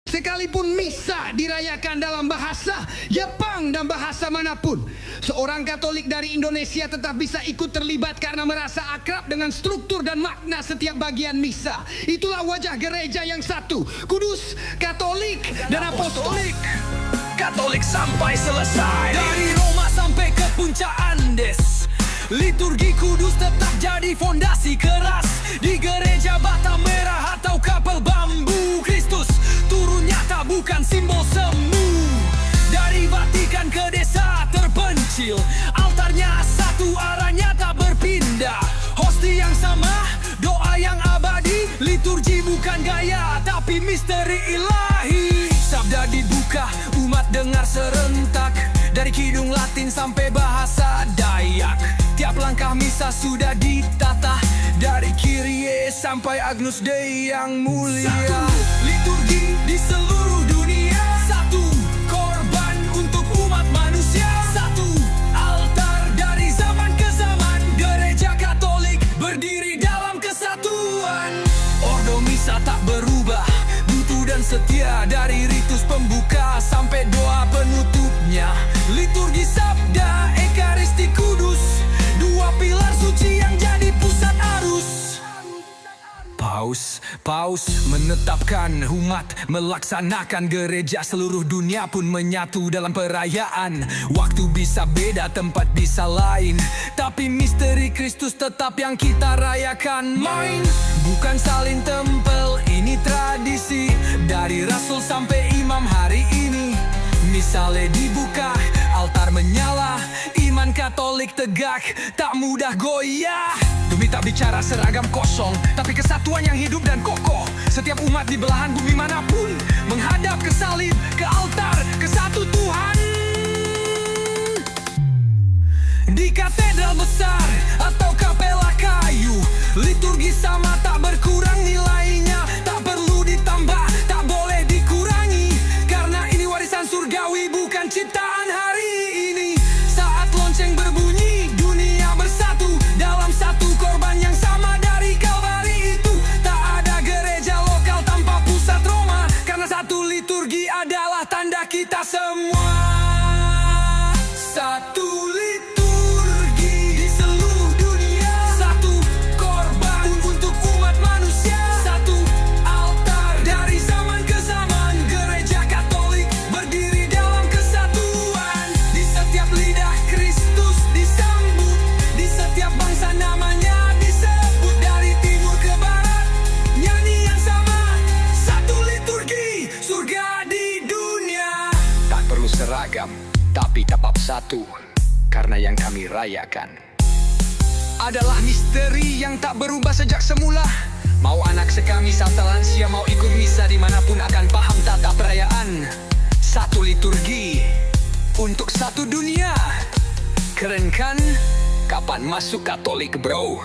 Sekalipun misa dirayakan dalam bahasa Jepang dan bahasa manapun, seorang Katolik dari Indonesia tetap bisa ikut terlibat karena merasa akrab dengan struktur dan makna setiap bagian misa. Itulah wajah gereja yang satu, kudus, Katolik, dan apostolik. Katolik sampai selesai. Dari Roma sampai ke puncak Andes, liturgi kudus tetap jadi fondasi keras. Di gereja bata merah atau kapel bambu, Kristus turun nyata bukan simbol semu. Dari Vatikan ke desa terpencil, altarnya satu, arahnya tak berpindah. Hosti yang sama, doa yang abadi, liturgi bukan gaya tapi misteri ilahi. Sabda dibuka, umat dengar serentak, dari kidung Latin sampai bahasa Dayak. Tiap langkah misa sudah ditata, dari Kyrie sampai Agnus Dei yang mulia. Satu liturgi di seluruh dunia, satu korban untuk umat manusia, satu altar dari zaman ke zaman. Gereja Katolik berdiri dalam kesatuan. Ordo misa tak berubah, butuh dan setia, dari ritus pembuka sampai doa penutupnya. Liturgi sabda, ekaristi kudus, dua pilar suci yang jadi pusat arus. Paus menetapkan umat melaksanakan, gereja seluruh dunia pun menyatu dalam perayaan. Waktu bisa beda, tempat bisa lain, tapi misteri Kristus tetap yang kita rayakan. Main bukan salin tempel, ini tradisi, dari rasul sampai imam hari ini. Misalnya dibuka, altar menyala, iman Katolik tegak, tak mudah goyah. Demi tak bicara seragam kosong, tapi kesatuan yang hidup dan kokoh. Setiap umat di belahan bumi manapun menghadap ke salib, ke altar, ke satu Tuhan. Di katedral besar atau kapela kayu, liturgi sama tak berkurang nilainya. Tak perlu ditambah, tak boleh dikurangi, karena ini warisan surgawi bukan ciptaan hari ini. Saat lonceng berbunyi, dunia bersatu dalam satu korban yang sama dari Kalvari itu. Tak ada gereja lokal tanpa pusat Roma, karena satu liturgi adalah tanda kita semua. Satu liturgi di seluruh dunia, satu korban untuk umat manusia, satu altar dari zaman ke zaman. Gereja Katolik berdiri dalam kesatuan. Di setiap lidah Kristus disambut, di setiap bangsa namanya disebut. Dari timur ke barat, nyanyi yang sama, satu liturgi, surga di dunia. Tak perlu seragam, tapi tetap satu, karena yang kami rayakan Adalah misteri yang tak berubah sejak semula. Mau anak sekamis atau lansia, mau ikut misa dimanapun akan paham tata perayaan. Satu liturgi untuk satu dunia. Keren kan? Kapan masuk Katolik, bro?